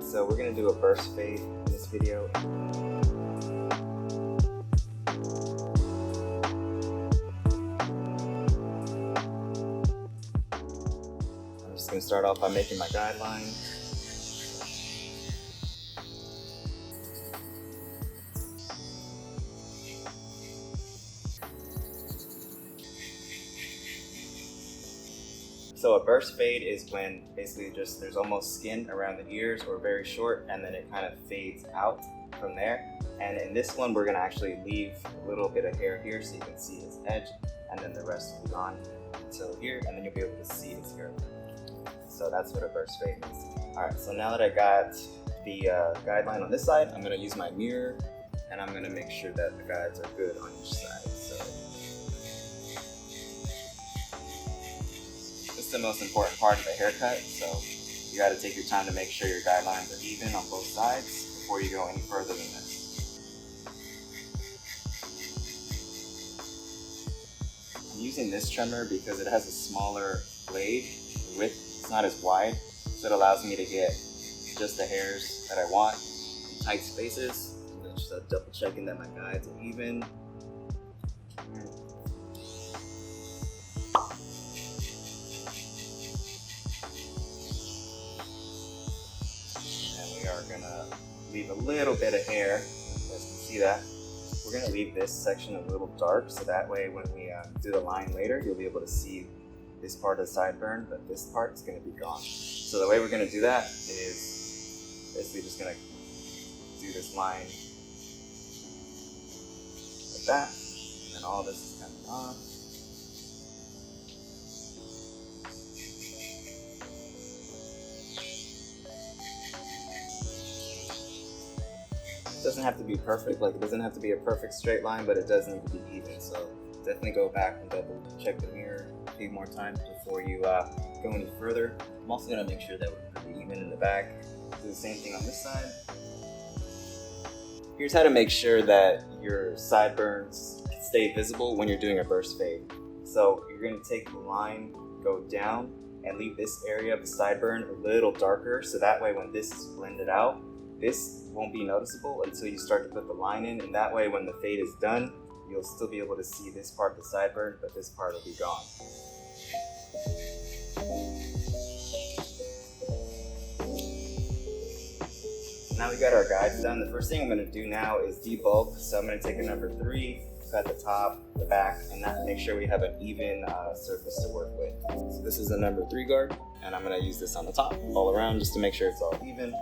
So we're gonna do a burst fade in this video. I'm just gonna start off by making my guideline. So a burst fade is when basically just there's almost skin around the ears or very short, and then it kind of fades out from there. And in this one, we're gonna actually leave a little bit of hair here so you can see its edge, and then the rest will be gone until here, and then you'll be able to see its hair. So that's what a burst fade is. All right, so now that I got the guideline on this side, I'm gonna use my mirror, and I'm gonna make sure that the guides are good on each side. This is the most important part of the haircut, so you got to take your time to make sure your guidelines are even on both sides before you go any further than this. I'm using this trimmer because it has a smaller blade. The width is not as wide, so it allows me to get just the hairs that I want in tight spaces. I'm just double checking that my guides are even. Gonna leave a little bit of hair. You guys can see that. We're gonna leave this section a little dark, so that way when we do the line later, you'll be able to see this part of the sideburn, but this part is gonna be gone. So the way we're gonna do that is basically just gonna do this line like that, and then all this is coming off. It doesn't have to be perfect, like it doesn't have to be a perfect straight line, but it does need to be even. So definitely go back and double check the mirror a few more times before you go any further. I'm also gonna make sure that we're pretty even in the back. Do the same thing on this side. Here's how to make sure that your sideburns stay visible when you're doing a burst fade. So you're gonna take the line, go down, and leave this area of the sideburn a little darker, so that way when this is blended out, this won't be noticeable until you start to put the line in, and that way when the fade is done, you'll still be able to see this part of the sideburn, but this part will be gone. Now we got our guides done. The first thing I'm going to do now is debulk. So I'm going to take a number 3, cut the top, the back, and make sure we have an even surface to work with. So this is a number 3 guard, and I'm going to use this on the top all around just to make sure it's all even.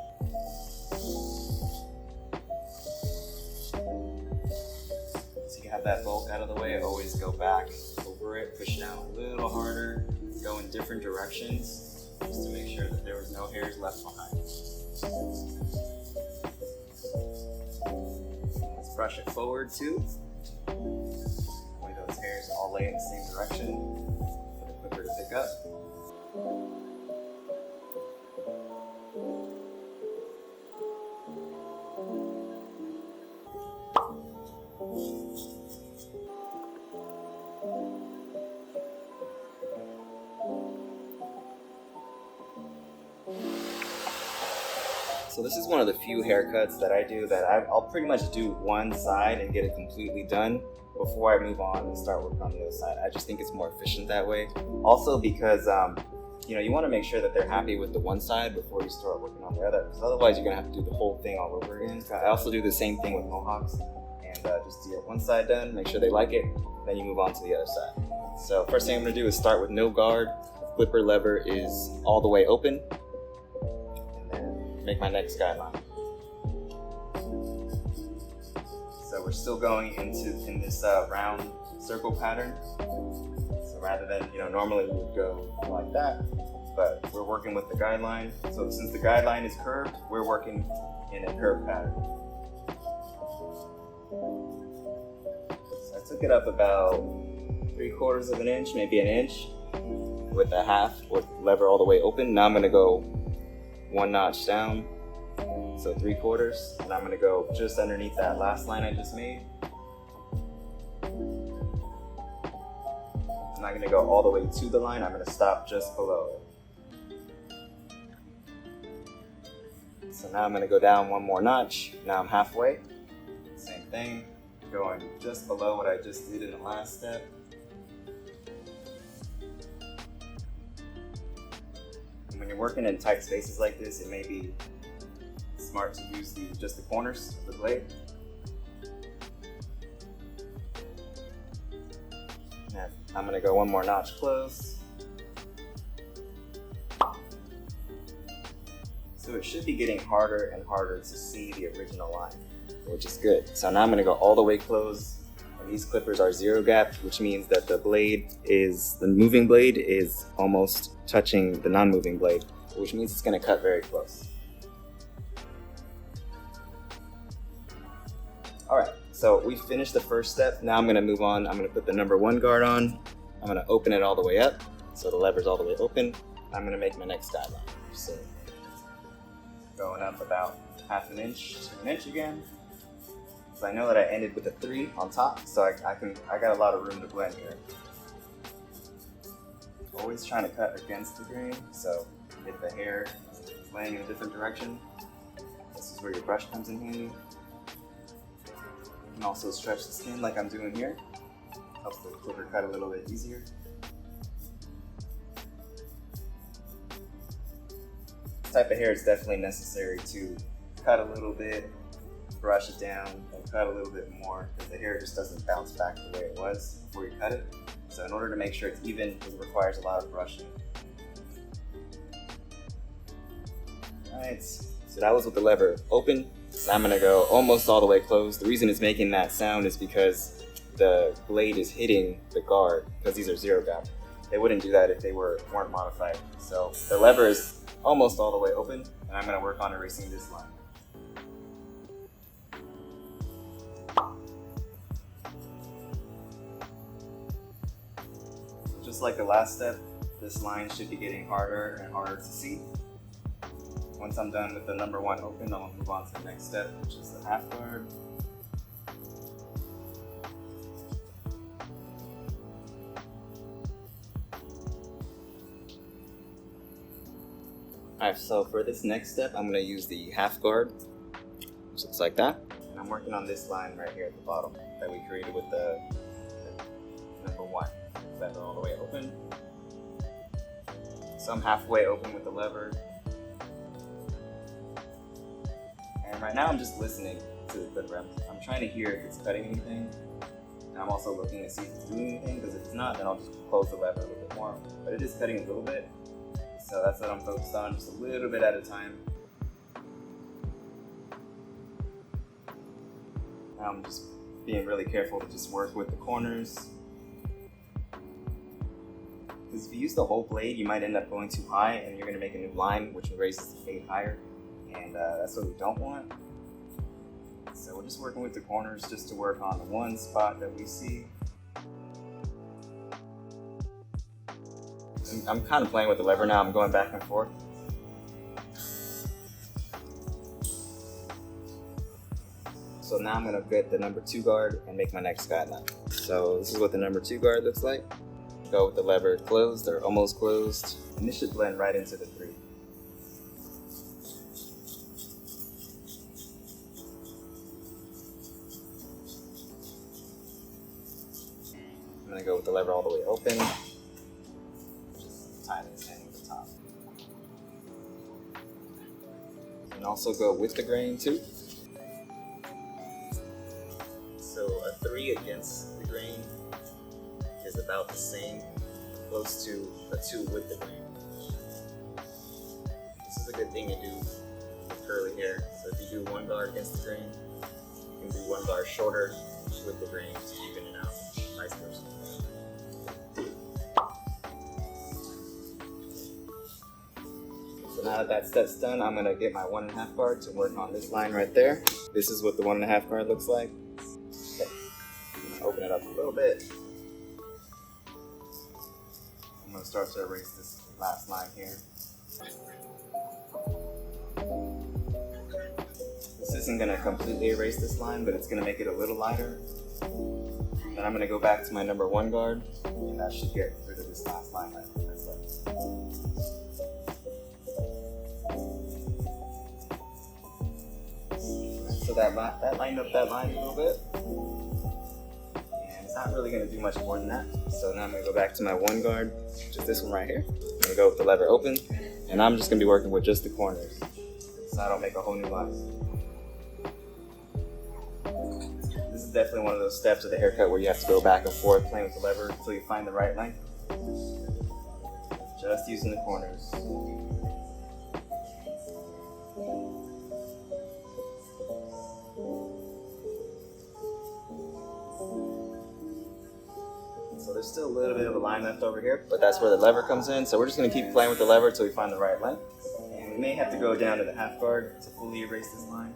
So you have that bulk out of the way, always go back over it, push down a little harder, go in different directions just to make sure that there was no hairs left behind. Let's brush it forward too. That way those hairs all lay in the same direction for the clipper to pick up. So this is one of the few haircuts that I do that I'll pretty much do one side and get it completely done before I move on and start working on the other side. I just think it's more efficient that way. Also because you want to make sure that they're happy with the one side before you start working on the other, because otherwise you're gonna have to do the whole thing all over again. I also do the same thing with mohawks, and just get one side done, make sure they like it, then you move on to the other side. So first thing I'm gonna do is start with no guard. Clipper lever is all the way open. Make my next guideline. So we're still going in this round circle pattern. So rather than, normally we would go like that, but we're working with the guideline. So since the guideline is curved, we're working in a curved pattern. So I took it up about 3/4 of an inch, maybe an inch, with a half with lever all the way open. Now I'm gonna go 1 notch down, so 3/4, and I'm gonna go just underneath that last line I just made. I'm not gonna go all the way to the line, I'm gonna stop just below it. So So now I'm going to go down one more notch. Now I'm halfway. Same thing, going just below what I just did in the last step. And when you're working in tight spaces like this, it may be smart to use just the corners of the blade. Now I'm going to go one more notch close. So it should be getting harder and harder to see the original line, which is good. So now I'm going to go all the way close. And these clippers are zero gap, which means that the moving blade is almost touching the non-moving blade, which means it's going to cut very close. All right, so we finished the first step. Now I'm going to move on. I'm going to put the number 1 guard on. I'm going to open it all the way up, so the lever's all the way open. I'm going to make my next guideline. So going up about half an inch to an inch again. So I know that I ended with a 3 on top, so I got a lot of room to blend here. Always trying to cut against the grain, so if the hair is laying in a different direction, this is where your brush comes in handy. You can also stretch the skin like I'm doing here. Helps the clipper cut a little bit easier. This type of hair is definitely necessary to cut a little bit, brush it down, and cut a little bit more, because the hair just doesn't bounce back the way it was before you cut it. So in order to make sure it's even, it requires a lot of brushing. Alright, so that was with the lever open. Now I'm going to go almost all the way closed. The reason it's making that sound is because the blade is hitting the guard, because these are zero gap. They wouldn't do that if they weren't modified. So the lever is almost all the way open, and I'm going to work on erasing this line. Just like the last step, this line should be getting harder and harder to see. Once I'm done with the number 1 open, I'll move on to the next step, which is the half guard. Alright, so for this next step, I'm going to use the half guard, which looks like that. And I'm working on this line right here at the bottom that we created with the number 1. Lever all the way open. So I'm halfway open with the lever. And right now I'm just listening to the clipper. I'm trying to hear if it's cutting anything. And I'm also looking to see if it's doing anything, because if it's not, then I'll just close the lever a little bit more. But it is cutting a little bit. So that's what I'm focused on, just a little bit at a time. Now I'm just being really careful to just work with the corners. Because if you use the whole blade, you might end up going too high and you're going to make a new line, which raises the fade higher. And that's what we don't want. So we're just working with the corners just to work on the one spot that we see. I'm kind of playing with the lever now. I'm going back and forth. So now I'm going to get the number 2 guard and make my next guideline. So this is what the number 2 guard looks like. Go with the lever closed or almost closed, and this should blend right into the 3. I'm going to go with the lever all the way open. Just tie this in with the top. And also go with the grain too. So a 3 against the grain is about the same, close to a 2 with the grain. This is a good thing to do with curly hair. So if you do 1 guard against the grain, you can do 1 guard shorter with the grain to even it out, vice versa. So now that that step's done, I'm gonna get my 1.5 guard to work on this line right there. This is what the 1.5 guard looks like. Okay. I'm gonna open it up a little bit. I'm going to start to erase this last line here. This isn't going to completely erase this line, but it's going to make it a little lighter. Then I'm going to go back to my number 1 guard, and that should get rid of this last line that's left. that lined up that line a little bit. And it's not really gonna do much more than that. So now I'm gonna go back to my one guard, which is this one right here. I'm gonna go with the lever open, and I'm just gonna be working with just the corners, so I don't make a whole new line. This is definitely one of those steps of the haircut where you have to go back and forth playing with the lever until you find the right length. Just using the corners. So there's still a little bit of a line left over here, but that's where the lever comes in. So we're just gonna keep playing with the lever until we find the right length. And we may have to go down to the half guard to fully erase this line.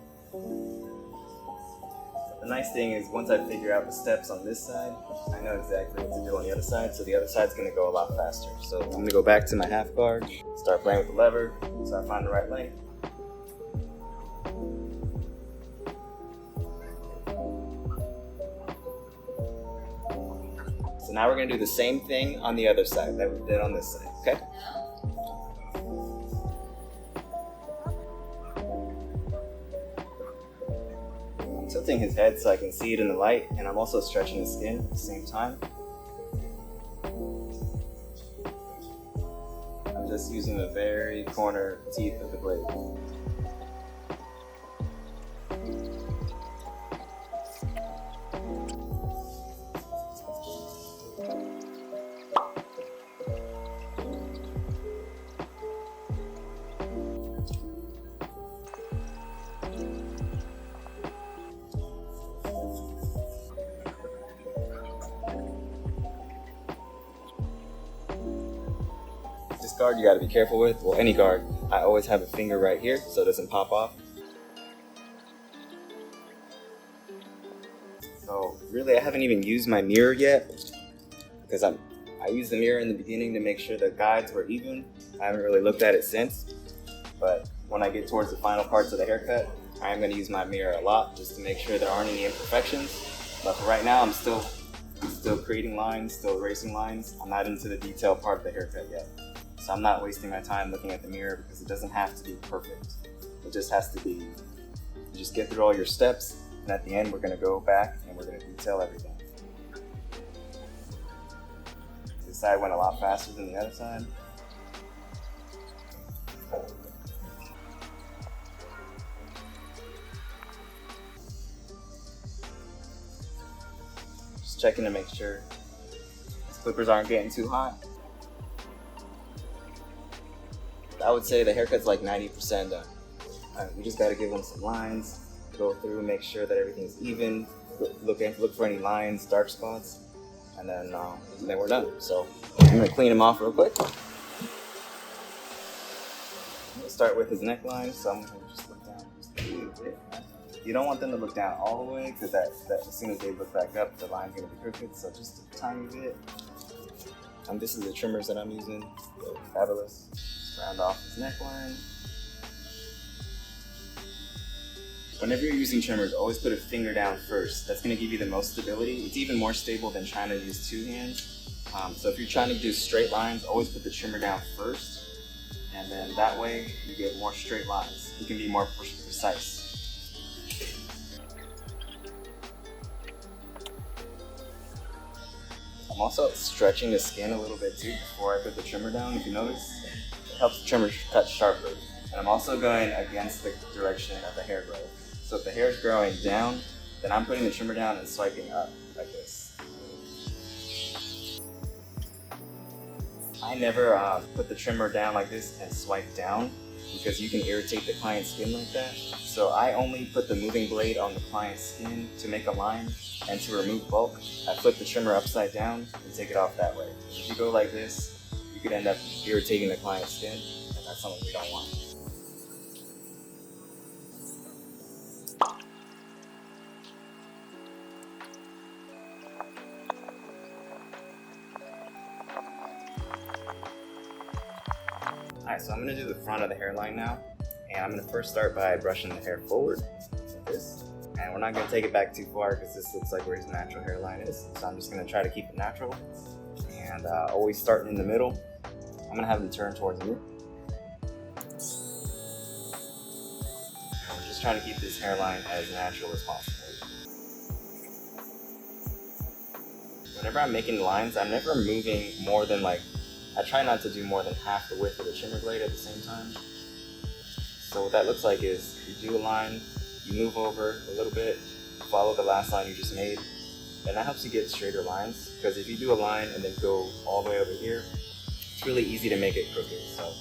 The nice thing is once I figure out the steps on this side, I know exactly what to do on the other side, so the other side's gonna go a lot faster. So I'm gonna go back to my half guard, start playing with the lever, so I find the right length. So now we're gonna do the same thing on the other side that we did on this side, okay? I'm tilting his head so I can see it in the light, and I'm also stretching the skin at the same time. I'm just using the very corner teeth of the blade. This guard you gotta be careful with, well any guard, I always have a finger right here so it doesn't pop off. So really I haven't even used my mirror yet because I used the mirror in the beginning to make sure the guides were even. I haven't really looked at it since, but when I get towards the final parts of the haircut, I am gonna use my mirror a lot just to make sure there aren't any imperfections. But for right now I'm still creating lines, still erasing lines. I'm not into the detailed part of the haircut yet. So I'm not wasting my time looking at the mirror because it doesn't have to be perfect. It just has to be, you just get through all your steps, and at the end we're gonna go back and we're gonna detail everything. This side went a lot faster than the other side. Just checking to make sure these clippers aren't getting too hot. I would say the haircut's like 90% done. We just gotta give them some lines, go through, make sure that everything's even, look for any lines, dark spots, and then we're done. So I'm gonna clean them off real quick. We'll start with his neckline, so I'm gonna just look down just a little bit. You don't want them to look down all the way because that as soon as they look back up, the line's gonna be crooked. So just a tiny bit. This is the trimmers that I'm using. They're fabulous. Round off his neckline. Whenever you're using trimmers, always put a finger down first. That's going to give you the most stability. It's even more stable than trying to use two hands. So if you're trying to do straight lines, always put the trimmer down first, and then that way you get more straight lines. You can be more precise. I'm also stretching the skin a little bit too before I put the trimmer down. If you notice, it helps the trimmer cut sharply. And I'm also going against the direction of the hair growth. So if the hair is growing down, then I'm putting the trimmer down and swiping up like this. I never put the trimmer down like this and swipe down because you can irritate the client's skin like that. So I only put the moving blade on the client's skin to make a line and to remove bulk. I flip the trimmer upside down and take it off that way. If you go like this, you could end up irritating the client's skin, and that's something we don't want. Alright, so I'm going to do the front of the hairline now, and I'm going to first start by brushing the hair forward, like this. And we're not going to take it back too far because this looks like where his natural hairline is. So I'm just going to try to keep it natural, and always starting in the middle. I'm going to have him turn towards me. And we're just just trying to keep this hairline as natural as possible. Whenever I'm making lines, I'm never moving more than I try not to do more than half the width of the trimmer blade at the same time. So what that looks like is you do a line, you move over a little bit, follow the last line you just made, and that helps you get straighter lines, because if you do a line and then go all the way over here, it's really easy to make it crooked. So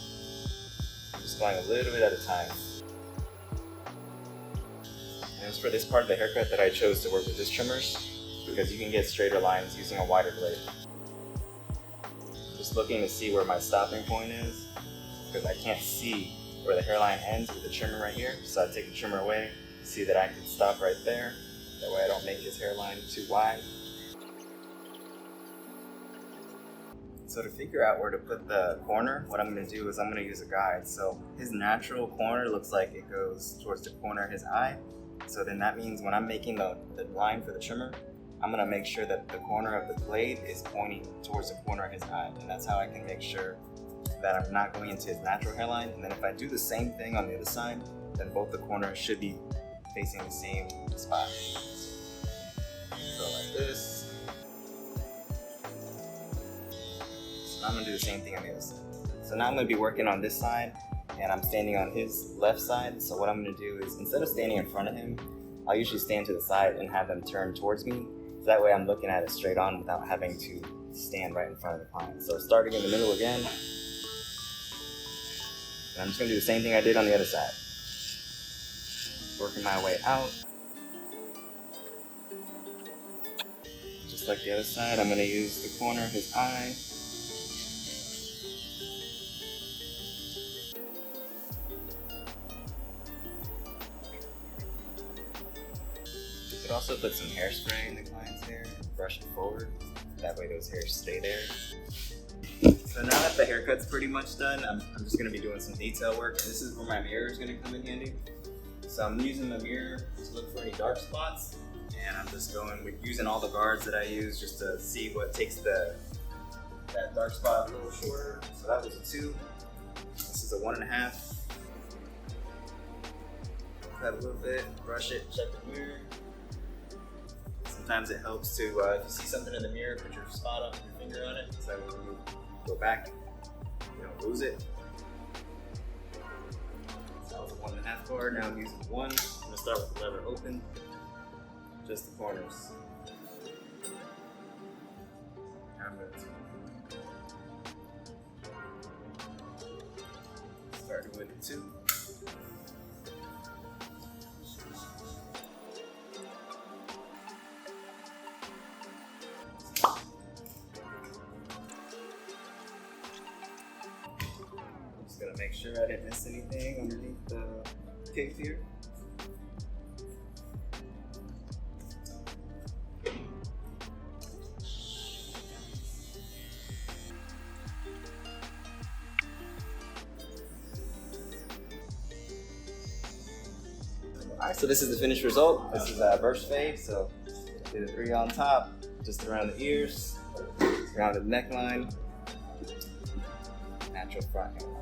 I'm just going a little bit at a time. And it's for this part of the haircut that I chose to work with this trimmer, because you can get straighter lines using a wider blade. Just looking to see where my stopping point is, because I can't see where the hairline ends with the trimmer right here. So I take the trimmer away, see that I can stop right there. That way I don't make his hairline too wide. So to figure out where to put the corner, what I'm going to do is I'm going to use a guide. So his natural corner looks like it goes towards the corner of his eye. So then that means when I'm making the line for the trimmer, I'm going to make sure that the corner of the blade is pointing towards the corner of his eye. And that's how I can make sure that I'm not going into his natural hairline. And then if I do the same thing on the other side, then both the corners should be facing the same spot. So like this. So now I'm going to do the same thing on the other side. So now I'm going to be working on this side, and I'm standing on his left side. So what I'm going to do is, instead of standing in front of him, I'll usually stand to the side and have them turn towards me. So that way I'm looking at it straight on without having to stand right in front of the client. So starting in the middle again, and I'm just going to do the same thing I did on the other side. Working my way out. Just like the other side, I'm going to use the corner of his eye. You could also put some hairspray in the client's hair and brush it forward. That way those hairs stay there. So now that the haircut's pretty much done, I'm just going to be doing some detail work. And this is where my mirror is going to come in handy. So I'm using the mirror to look for any dark spots. And I'm just going with using all the guards that I use just to see what takes that dark spot a little shorter. So that was a 2. This is a 1.5. Cut a little bit, brush it, check the mirror. Sometimes it helps to, if you see something in the mirror, put your spot up, your finger on it, so that when you go back, you don't lose it. So that was a 1.5 guard. Now I'm using 1. I'm gonna start with the lever open, just the corners. Now I'm going to start with 2. Gonna make sure I didn't miss anything underneath the cape here. Alright, so this is the finished result. This is a burst fade, so did a 3 on top, just around the ears, around the neckline, natural front hairline.